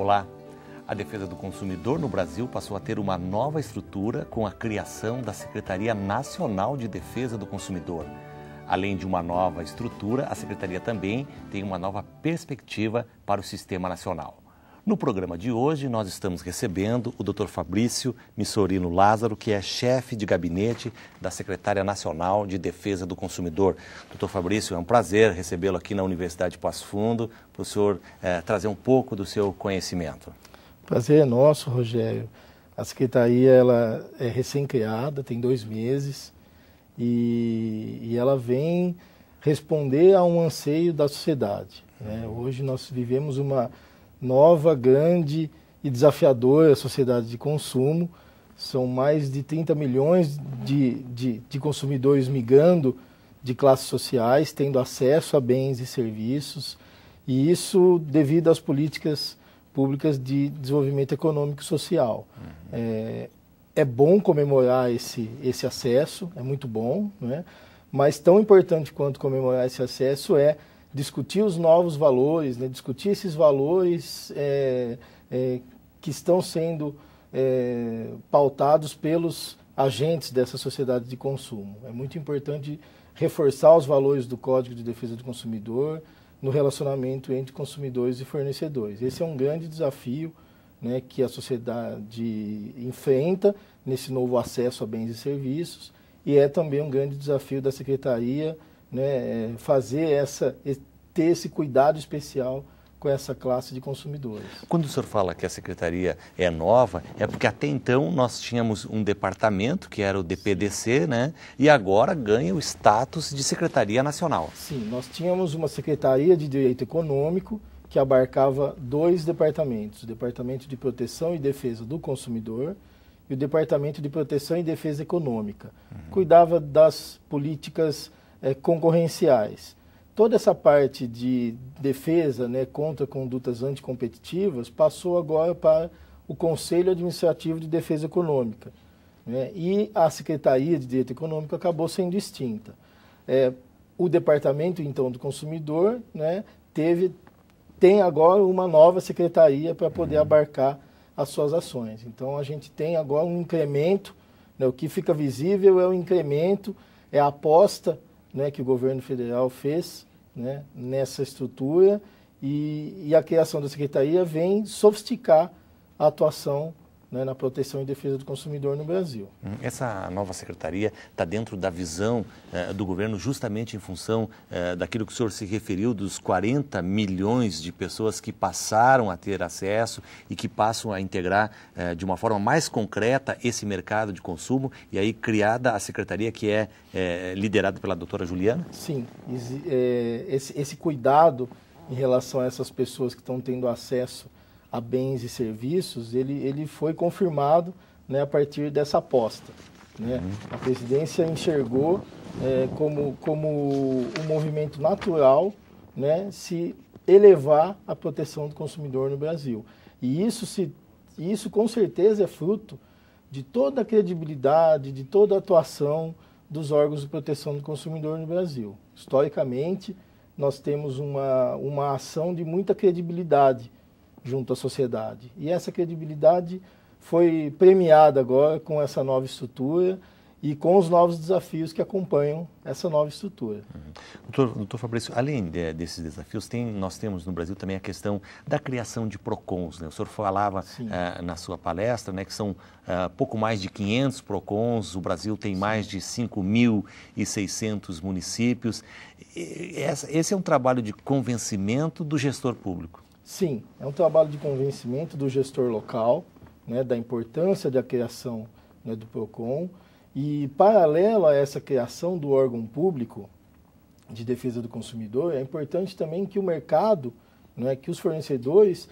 Olá! A defesa do consumidor no Brasil passou a ter uma nova estrutura com a criação da Secretaria Nacional de Defesa do Consumidor. Além de uma nova estrutura, a Secretaria também tem uma nova perspectiva para o Sistema Nacional. No programa de hoje, nós estamos recebendo o Dr. Fabrício Missorino Lázaro, que é chefe de gabinete da Secretaria Nacional de Defesa do Consumidor. Dr. Fabrício, é um prazer recebê-lo aqui na Universidade de Passo Fundo, para o senhor trazer um pouco do seu conhecimento. Prazer é nosso, Rogério. A Secretaria ela é recém-criada, tem 2 meses, e ela vem responder a um anseio da sociedade, né? Hoje nós vivemos uma nova, grande e desafiadora sociedade de consumo. São mais de 30 milhões de consumidores migrando de classes sociais, tendo acesso a bens e serviços, e isso devido às políticas públicas de desenvolvimento econômico e social. É bom comemorar esse acesso, é muito bom, né? Mas tão importante quanto comemorar esse acesso é discutir os novos valores, né? Discutir esses valores que estão sendo pautados pelos agentes dessa sociedade de consumo. É muito importante reforçar os valores do Código de Defesa do Consumidor no relacionamento entre consumidores e fornecedores. Esse é um grande desafio, né, que a sociedade enfrenta nesse novo acesso a bens e serviços, e é também um grande desafio da Secretaria, né, ter esse cuidado especial com essa classe de consumidores. Quando o senhor fala que a Secretaria é nova, é porque até então nós tínhamos um departamento, que era o DPDC, né? E agora ganha o status de Secretaria Nacional. Sim, nós tínhamos uma Secretaria de Direito Econômico que abarcava 2 departamentos, o Departamento de Proteção e Defesa do Consumidor e o Departamento de Proteção e Defesa Econômica. Cuidava das políticas concorrenciais. Toda essa parte de defesa, né, contra condutas anticompetitivas passou agora para o Conselho Administrativo de Defesa Econômica, né, e a Secretaria de Direito Econômico acabou sendo extinta. O Departamento, então, do Consumidor, né, tem agora uma nova secretaria para poder abarcar as suas ações. Então, a gente tem agora um incremento, né, o que fica visível é o incremento, é a aposta, né, que o governo federal fez, né, nessa estrutura, e a criação da Secretaria vem sofisticar a atuação, né, na proteção e defesa do consumidor no Brasil. Essa nova Secretaria está dentro da visão do governo justamente em função daquilo que o senhor se referiu, dos 40 milhões de pessoas que passaram a ter acesso e que passam a integrar de uma forma mais concreta esse mercado de consumo, e aí criada a Secretaria que é liderada pela doutora Juliana? Sim, esse cuidado em relação a essas pessoas que estão tendo acesso a bens e serviços, ele foi confirmado, né, a partir dessa aposta, né? A presidência enxergou como um movimento natural, né, se elevar a proteção do consumidor no Brasil. E isso com certeza é fruto de toda a credibilidade, de toda a atuação dos órgãos de proteção do consumidor no Brasil. Historicamente, nós temos uma ação de muita credibilidade junto à sociedade. E essa credibilidade foi premiada agora com essa nova estrutura e com os novos desafios que acompanham essa nova estrutura. Doutor Fabrício, além desses desafios, nós temos no Brasil também a questão da criação de PROCONs, né? O senhor falava na sua palestra, né, que são pouco mais de 500 PROCONs, o Brasil tem mais de 5.600 municípios. Esse é um trabalho de convencimento do gestor público. Sim, é um trabalho de convencimento do gestor local, né, da importância da criação, né, do PROCON, e paralelo a essa criação do órgão público de defesa do consumidor, é importante também que o mercado, né, que os fornecedores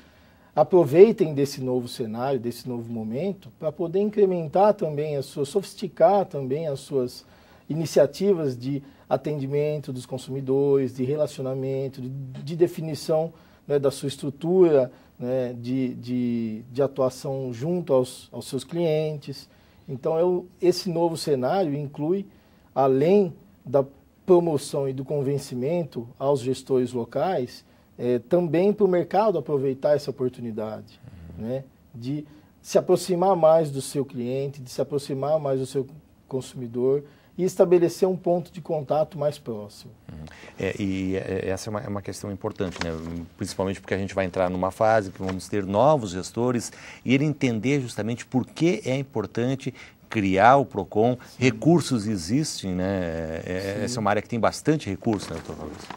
aproveitem desse novo cenário, desse novo momento, para poder incrementar também sofisticar também as suas iniciativas de atendimento dos consumidores, de relacionamento, de definição, né, da sua estrutura, né, de atuação junto aos seus clientes. Então, esse novo cenário inclui, além da promoção e do convencimento aos gestores locais, também para o mercado aproveitar essa oportunidade, né, de se aproximar mais do seu cliente, de se aproximar mais do seu consumidor e estabelecer um ponto de contato mais próximo. Essa é uma questão importante, né? Principalmente porque a gente vai entrar numa fase que vamos ter novos gestores e ele entender justamente por que é importante criar o PROCON. Sim. Recursos existem, né? Essa é uma área que tem bastante recurso, né, doutor Fabrício?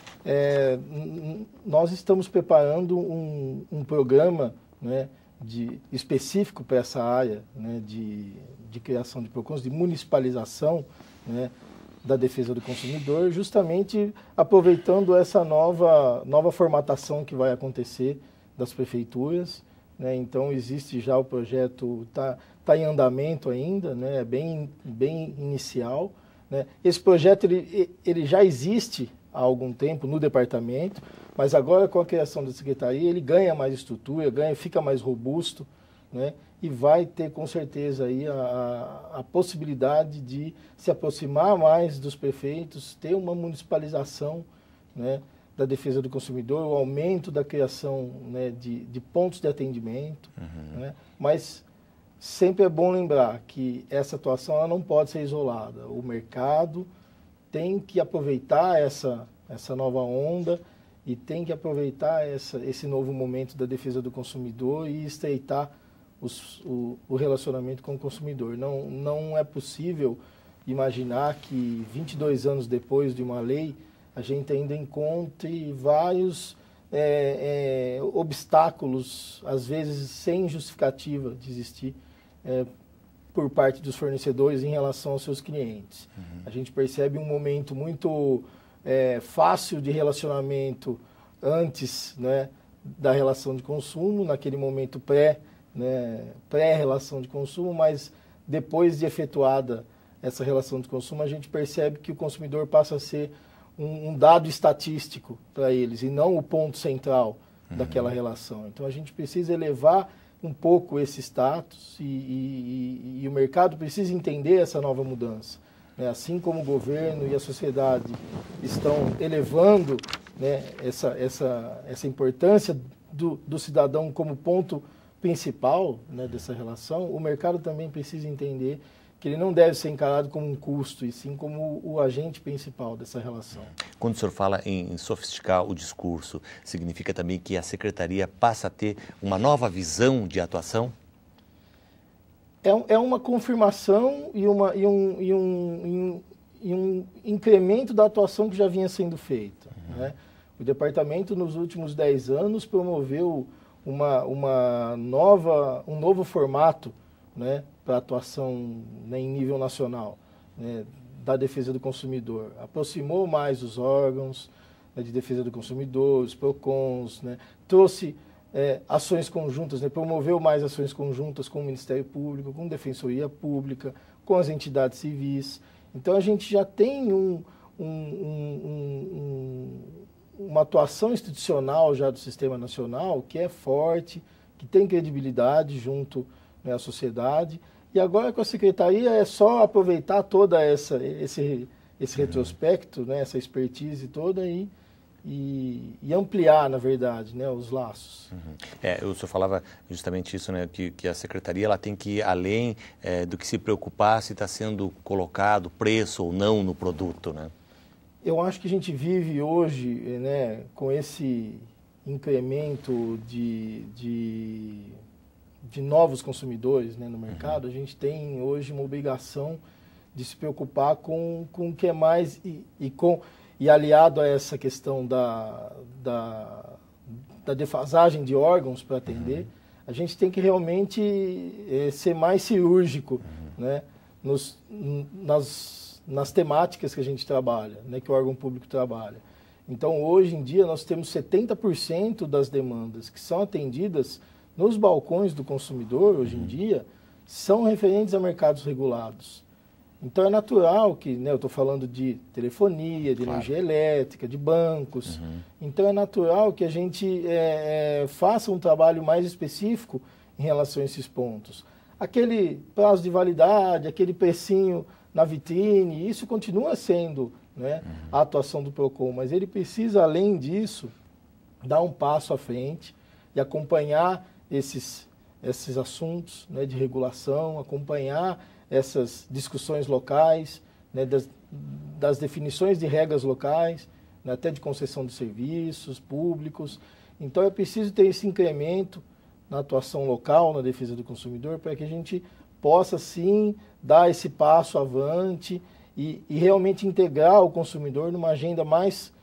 Nós estamos preparando um programa, né, específico para essa área, né, de criação de PROCONs, de municipalização, né, da defesa do consumidor, justamente aproveitando essa nova formatação que vai acontecer das prefeituras, né? Então existe já o projeto, tá em andamento ainda, né? Bem inicial, né? Esse projeto ele já existe há algum tempo no departamento, mas agora com a criação da secretaria ele ganha mais estrutura, fica mais robusto, né? E vai ter com certeza aí a possibilidade de se aproximar mais dos prefeitos, ter uma municipalização, né, da defesa do consumidor, o aumento da criação, né, de pontos de atendimento, né? Mas sempre é bom lembrar que essa atuação ela não pode ser isolada. O mercado tem que aproveitar essa nova onda e tem que aproveitar esse novo momento da defesa do consumidor e estreitar o relacionamento com o consumidor. Não é possível imaginar que 22 anos depois de uma lei, a gente ainda encontre vários obstáculos, às vezes sem justificativa de existir, por parte dos fornecedores em relação aos seus clientes. A gente percebe um momento muito fácil de relacionamento antes, né, da relação de consumo, naquele momento pré-relação de consumo, mas depois de efetuada essa relação de consumo, a gente percebe que o consumidor passa a ser um dado estatístico para eles e não o ponto central daquela relação. Então a gente precisa elevar um pouco esse status e o mercado precisa entender essa nova mudança, né? Assim como o governo e a sociedade estão elevando, né, essa importância do cidadão como ponto principal, né, dessa relação, o mercado também precisa entender que ele não deve ser encarado como um custo, e sim como o agente principal dessa relação. Quando o senhor fala em sofisticar o discurso, significa também que a Secretaria passa a ter uma nova visão de atuação? É uma confirmação e um incremento da atuação que já vinha sendo feita, né? O departamento, nos últimos 10 anos, promoveu um novo formato, né, para atuação, né, em nível nacional, né, da defesa do consumidor. Aproximou mais os órgãos, né, de defesa do consumidor, os PROCONs, né, trouxe ações conjuntas, né, promoveu mais ações conjuntas com o Ministério Público, com a Defensoria Pública, com as entidades civis. Então a gente já tem uma atuação institucional já do Sistema Nacional que é forte, que tem credibilidade junto, né, à sociedade. E agora com a Secretaria é só aproveitar toda esse retrospecto, né, essa expertise toda e ampliar, na verdade, né, os laços. O senhor falava justamente isso, né, que a Secretaria ela tem que ir além do que se preocupar se está sendo colocado preço ou não no produto, né? Eu acho que a gente vive hoje, né, com esse incremento de novos consumidores, né, no mercado. A gente tem hoje uma obrigação de se preocupar com o que é mais e aliado a essa questão da defasagem de órgãos para atender, a gente tem que realmente ser mais cirúrgico, né, nas temáticas que a gente trabalha, né, que o órgão público trabalha. Então, hoje em dia, nós temos 70% das demandas que são atendidas nos balcões do consumidor, hoje em dia, são referentes a mercados regulados. Então, é natural que, né, eu estou falando de telefonia, de energia elétrica, de bancos. Então, é natural que a gente faça um trabalho mais específico em relação a esses pontos. Aquele prazo de validade, aquele precinho na vitrine, isso continua sendo, né, a atuação do PROCON, mas ele precisa, além disso, dar um passo à frente e acompanhar esses assuntos, né, de regulação, acompanhar essas discussões locais, né, das definições de regras locais, né, até de concessão de serviços públicos. Então é preciso ter esse incremento na atuação local, na defesa do consumidor, para que a gente possa sim dar esse passo avante e realmente integrar o consumidor numa agenda mais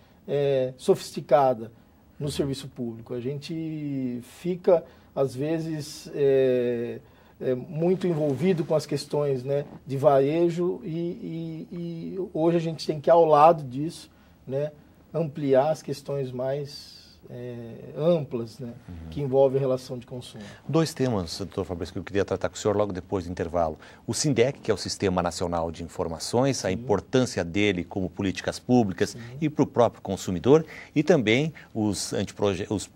sofisticada no serviço público. A gente fica, às vezes, muito envolvido com as questões, né, de varejo e hoje a gente tem que, ao lado disso, né, ampliar as questões mais amplas, né, que envolvem a relação de consumo. Dois temas, doutor Fabrício, que eu queria tratar com o senhor logo depois do intervalo. O SINDEC, que é o Sistema Nacional de Informações, sim, a importância dele como políticas públicas, sim, e para o próprio consumidor, e também os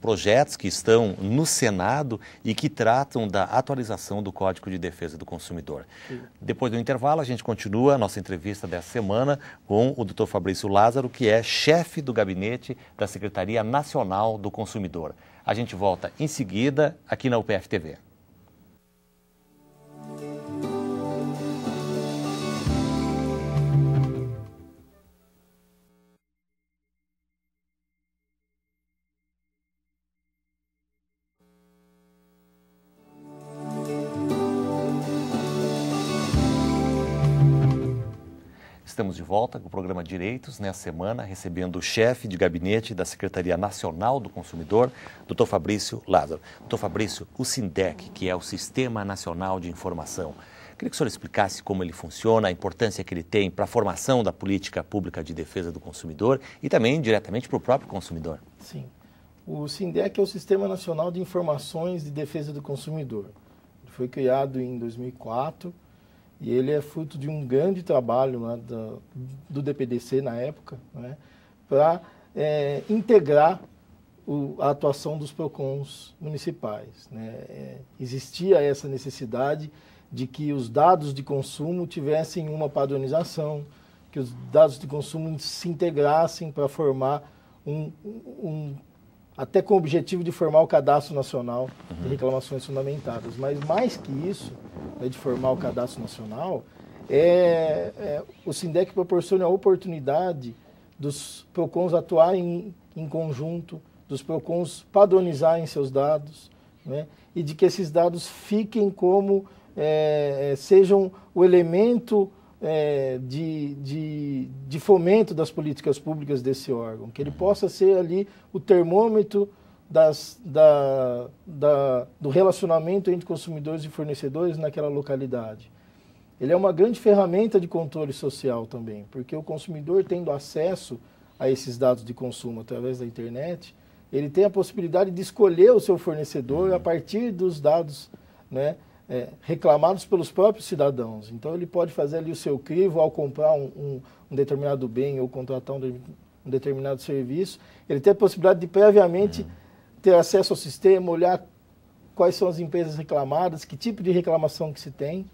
projetos que estão no Senado e que tratam da atualização do Código de Defesa do Consumidor. Sim. Depois do intervalo, a gente continua a nossa entrevista dessa semana com o doutor Fabrício Lázaro, que é chefe do gabinete da Secretaria Nacional do Consumidor. A gente volta em seguida aqui na UPF TV. Estamos de volta com o programa Direitos, nessa semana, recebendo o chefe de gabinete da Secretaria Nacional do Consumidor, Dr. Fabrício Lázaro. Dr. Fabrício, o SINDEC, que é o Sistema Nacional de Informação, queria que o senhor explicasse como ele funciona, a importância que ele tem para a formação da política pública de defesa do consumidor e também diretamente para o próprio consumidor. Sim. O SINDEC é o Sistema Nacional de Informações de Defesa do Consumidor. Ele foi criado em 2004. E ele é fruto de um grande trabalho lá do DPDC na época, né, para integrar a atuação dos PROCONs municipais, né. Existia essa necessidade de que os dados de consumo tivessem uma padronização, que os dados de consumo se integrassem para formar até com o objetivo de formar o Cadastro Nacional de Reclamações Fundamentadas. Mas mais que isso, né, de formar o Cadastro Nacional, o SINDEC proporciona a oportunidade dos PROCONs atuarem em conjunto, dos PROCONs padronizarem seus dados, né, e de que esses dados fiquem como, sejam o elemento de fomento das políticas públicas desse órgão, que ele possa ser ali o termômetro do relacionamento entre consumidores e fornecedores naquela localidade. Ele é uma grande ferramenta de controle social também, porque o consumidor, tendo acesso a esses dados de consumo através da internet, ele tem a possibilidade de escolher o seu fornecedor a partir dos dados, né, reclamados pelos próprios cidadãos. Então ele pode fazer ali o seu crivo ao comprar um determinado bem ou contratar um determinado serviço. Ele tem a possibilidade de previamente ter acesso ao sistema, olhar quais são as empresas reclamadas, que tipo de reclamação que se tem,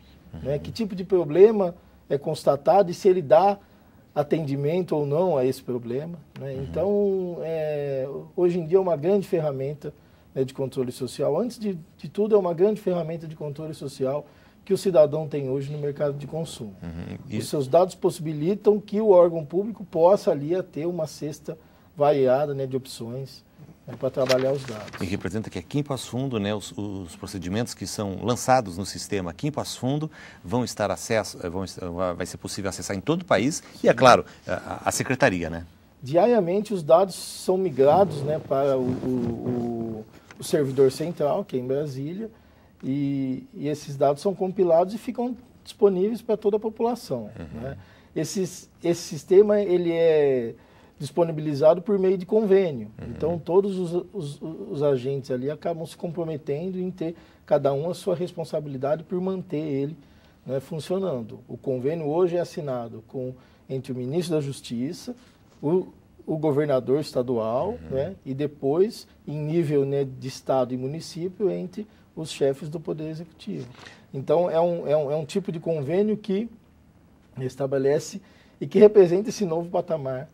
né, que tipo de problema é constatado e se ele dá atendimento ou não a esse problema, né. Então, hoje em dia é uma grande ferramenta, né, de controle social. Antes de tudo, é uma grande ferramenta de controle social que o cidadão tem hoje no mercado de consumo. Os seus dados possibilitam que o órgão público possa ali ter uma cesta variada, né, de opções, né, para trabalhar os dados. E representa que aqui em Passo Fundo, né, os procedimentos que são lançados no sistema aqui em Passo Fundo vão estar vai ser possível acessar em todo o país. Sim. E, é claro, a Secretaria, né? Diariamente os dados são migrados, né, para o servidor central, que é em Brasília, e esses dados são compilados e ficam disponíveis para toda a população, né? Esse sistema ele é disponibilizado por meio de convênio. Então todos os agentes ali acabam se comprometendo em ter cada um a sua responsabilidade por manter ele, né, funcionando. O convênio hoje é assinado entre o ministro da Justiça, o governador estadual, né, e depois, em nível, né, de estado e município, entre os chefes do Poder Executivo. Então, é um tipo de convênio que estabelece e que representa esse novo patamar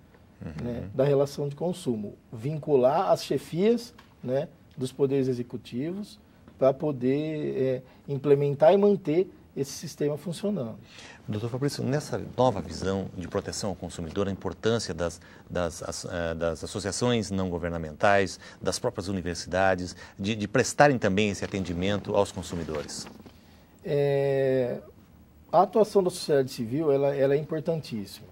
né, da relação de consumo, vincular as chefias, né, dos poderes executivos para poder implementar e manter esse sistema funcionando. Doutor Fabrício, nessa nova visão de proteção ao consumidor, a importância das associações não governamentais, das próprias universidades, de prestarem também esse atendimento aos consumidores? A atuação da sociedade civil ela é importantíssima.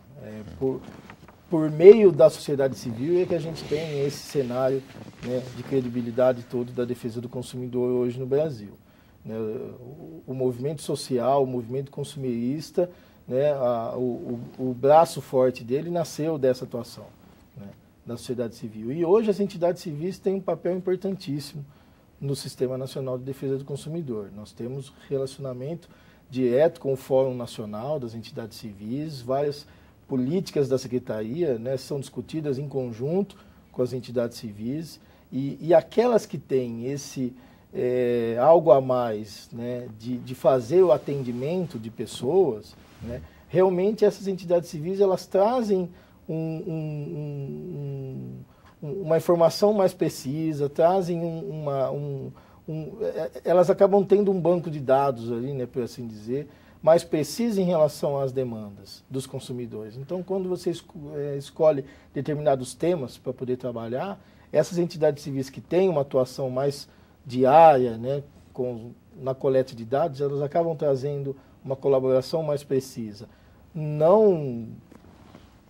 Por meio da sociedade civil é que a gente tem esse cenário, né, de credibilidade todo da defesa do consumidor hoje no Brasil. Né, o movimento social, o movimento consumerista, né, o braço forte dele nasceu dessa atuação, né, da sociedade civil. E hoje as entidades civis têm um papel importantíssimo no Sistema Nacional de Defesa do Consumidor. Nós temos relacionamento direto com o Fórum Nacional das Entidades Civis, várias políticas da Secretaria, né, são discutidas em conjunto com as entidades civis e aquelas que têm esse algo a mais, né, de fazer o atendimento de pessoas, né, realmente essas entidades civis elas trazem uma informação mais precisa, trazem elas acabam tendo um banco de dados ali, né, por assim dizer, mais preciso em relação às demandas dos consumidores. Então, quando você escolhe determinados temas para poder trabalhar, essas entidades civis que têm uma atuação mais diária, né, na coleta de dados, elas acabam trazendo uma colaboração mais precisa, não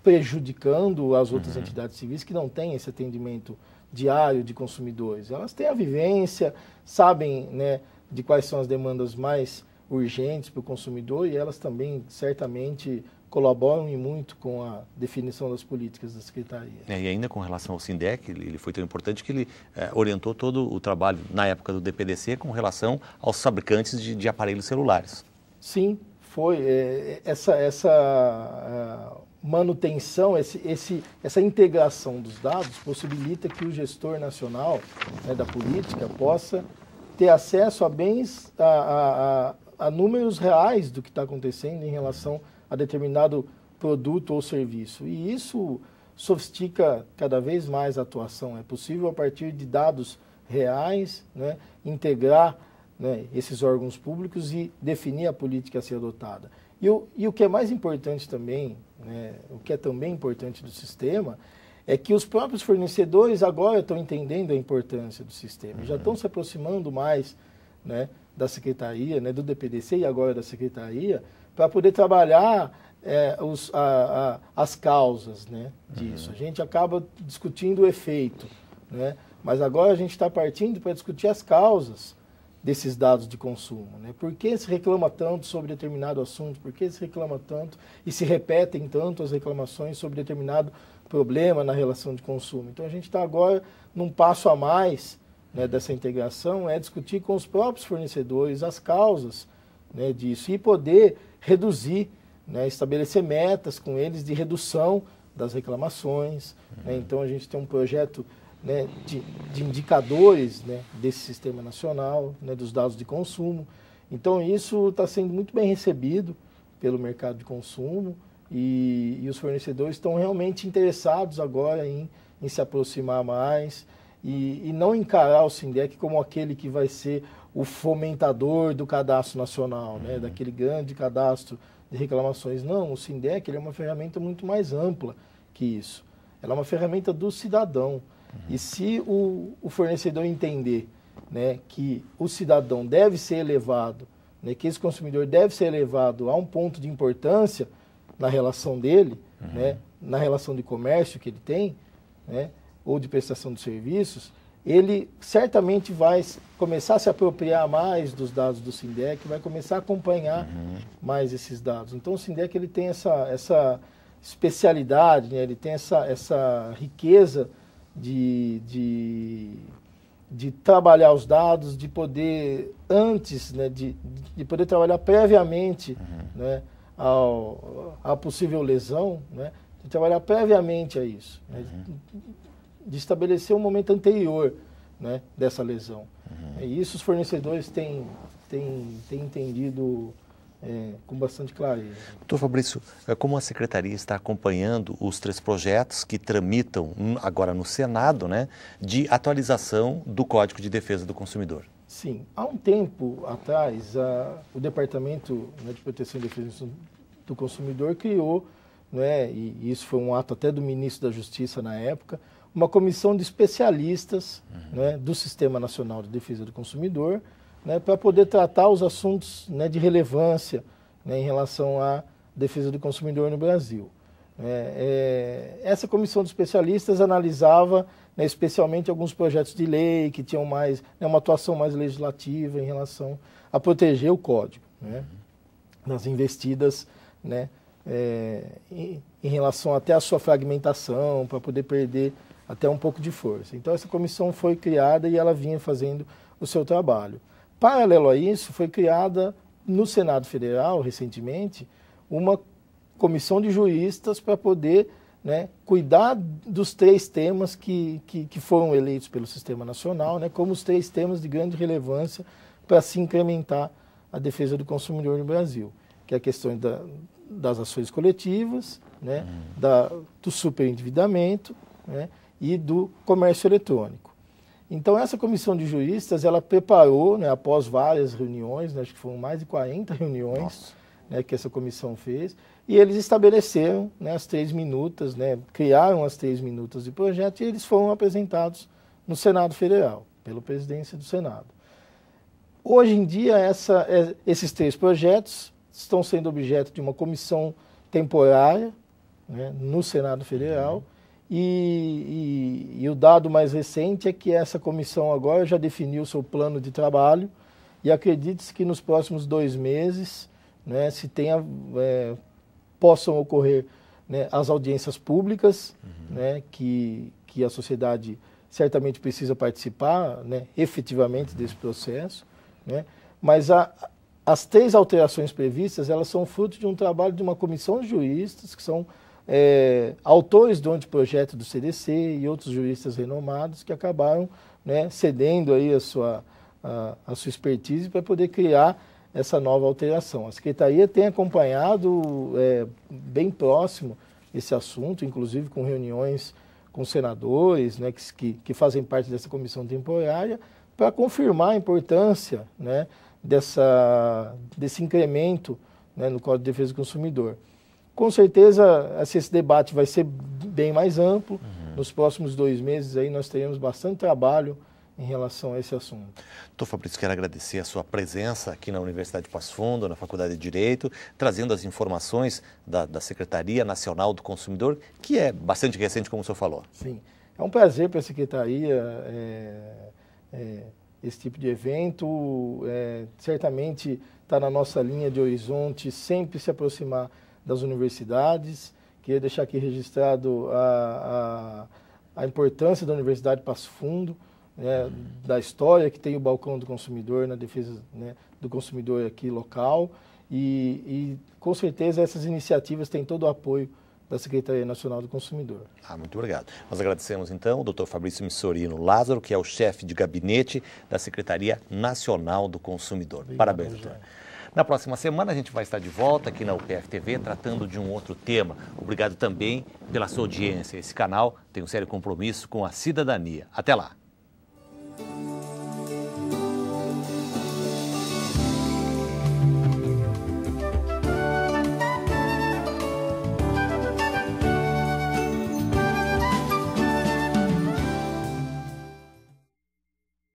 prejudicando as outras entidades civis que não têm esse atendimento diário de consumidores. Elas têm a vivência, sabem, né, de quais são as demandas mais urgentes para o consumidor e elas também certamente colaboram e muito com a definição das políticas da Secretaria. E ainda com relação ao SINDEC, ele foi tão importante que ele orientou todo o trabalho na época do DPDC com relação aos fabricantes de aparelhos celulares. Sim, foi. Essa manutenção, essa integração dos dados possibilita que o gestor nacional, né, da política possa ter acesso a bens, a números reais do que está acontecendo em relação a determinado produto ou serviço. E isso sofistica cada vez mais a atuação. É possível, a partir de dados reais, né, integrar, né, esses órgãos públicos e definir a política a ser adotada. E o que é mais importante também, né, o que é também importante do sistema, é que os próprios fornecedores agora estão entendendo a importância do sistema, já estão se aproximando mais, né, da Secretaria, né, do DPDC e agora da Secretaria, para poder trabalhar as causas, né, disso. A gente acaba discutindo o efeito, né, mas agora a gente está partindo para discutir as causas desses dados de consumo, né? Por que se reclama tanto sobre determinado assunto? Por que se reclama tanto e se repetem tanto as reclamações sobre determinado problema na relação de consumo? Então a gente está agora num passo a mais, né, dessa integração, é discutir com os próprios fornecedores as causas, né, disso e poder reduzir, né, estabelecer metas com eles de redução das reclamações. Né? Então a gente tem um projeto, né, de indicadores, né, desse sistema nacional, né, dos dados de consumo. Então isso está sendo muito bem recebido pelo mercado de consumo e os fornecedores estão realmente interessados agora em se aproximar mais e não encarar o SINDEC como aquele que vai ser o fomentador do cadastro nacional, né, daquele grande cadastro de reclamações. Não, o SINDEC ele é uma ferramenta muito mais ampla que isso. Ela é uma ferramenta do cidadão. E se o fornecedor entender, né, que o cidadão deve ser elevado, né, que esse consumidor deve ser elevado a um ponto de importância na relação dele, né, na relação de comércio que ele tem, né, ou de prestação de serviços, ele certamente vai começar a se apropriar mais dos dados do SINDEC, vai começar a acompanhar mais esses dados. Então o SINDEC ele tem essa especialidade, né, ele tem essa riqueza de trabalhar os dados, de poder antes, né, de poder trabalhar previamente, né, à possível lesão, né, de trabalhar previamente a isso, né, de estabelecer um momento anterior, né, dessa lesão. E isso os fornecedores têm entendido com bastante clareza. Doutor Fabrício, como a Secretaria está acompanhando os 3 projetos que tramitam agora no Senado, né, de atualização do Código de Defesa do Consumidor? Sim, há um tempo atrás, o Departamento, né, de Proteção e Defesa do Consumidor criou, né, e isso foi um ato até do ministro da Justiça na época, uma comissão de especialistas, né, do Sistema Nacional de Defesa do Consumidor, né, para poder tratar os assuntos, né, de relevância, né, em relação à defesa do consumidor no Brasil. Essa comissão de especialistas analisava, né, especialmente alguns projetos de lei que tinham mais, né, uma atuação mais legislativa em relação a proteger o código, né, nas investidas, né, em relação até à sua fragmentação, para poder perder até um pouco de força. Então essa comissão foi criada e ela vinha fazendo o seu trabalho. Paralelo a isso, foi criada no Senado Federal, recentemente, uma comissão de juristas para poder, né, cuidar dos 3 temas que foram eleitos pelo Sistema Nacional, né, como os 3 temas de grande relevância para se incrementar a defesa do consumidor no Brasil, que é a questão das ações coletivas, né, do superendividamento, né, e do comércio eletrônico. Então, essa comissão de juristas, ela preparou, né, após várias reuniões, né, acho que foram mais de 40 reuniões, né, que essa comissão fez, e eles estabeleceram, né, as 3 minutas, né, criaram as 3 minutas de projeto, e eles foram apresentados no Senado Federal, pela presidência do Senado. Hoje em dia, esses 3 projetos estão sendo objeto de uma comissão temporária, né, no Senado Federal, e o dado mais recente é que essa comissão agora já definiu o seu plano de trabalho e acredite-se que nos próximos 2 meses, né, possam ocorrer, né, as audiências públicas, né, que a sociedade certamente precisa participar, né, efetivamente desse processo, né, mas as 3 alterações previstas, elas são fruto de um trabalho de uma comissão de juristas que são autores do anteprojeto do CDC e outros juristas renomados que acabaram, né, cedendo aí a sua expertise para poder criar essa nova alteração. A Secretaria tem acompanhado bem próximo esse assunto, inclusive com reuniões com senadores, né, que fazem parte dessa comissão temporária, para confirmar a importância, né, desse incremento, né, no Código de Defesa do Consumidor. Com certeza, esse debate vai ser bem mais amplo. Nos próximos 2 meses aí nós teremos bastante trabalho em relação a esse assunto. Doutor Fabrício, quero agradecer a sua presença aqui na Universidade de Passo Fundo, na Faculdade de Direito, trazendo as informações da Secretaria Nacional do Consumidor, que é bastante recente, como o senhor falou. Sim, é um prazer para a Secretaria esse tipo de evento. Certamente está na nossa linha de horizonte sempre se aproximar das universidades. Queria deixar aqui registrado a importância da Universidade de Passo Fundo, né, da história que tem o balcão do consumidor na defesa, né, do consumidor aqui local e com certeza essas iniciativas têm todo o apoio da Secretaria Nacional do Consumidor. Muito obrigado. Nós agradecemos então o Dr. Fabrício Missorino Lázaro, que é o chefe de gabinete da Secretaria Nacional do Consumidor. Obrigado, parabéns, doutor. Na próxima semana a gente vai estar de volta aqui na UPF TV tratando de um outro tema. Obrigado também pela sua audiência. Esse canal tem um sério compromisso com a cidadania. Até lá!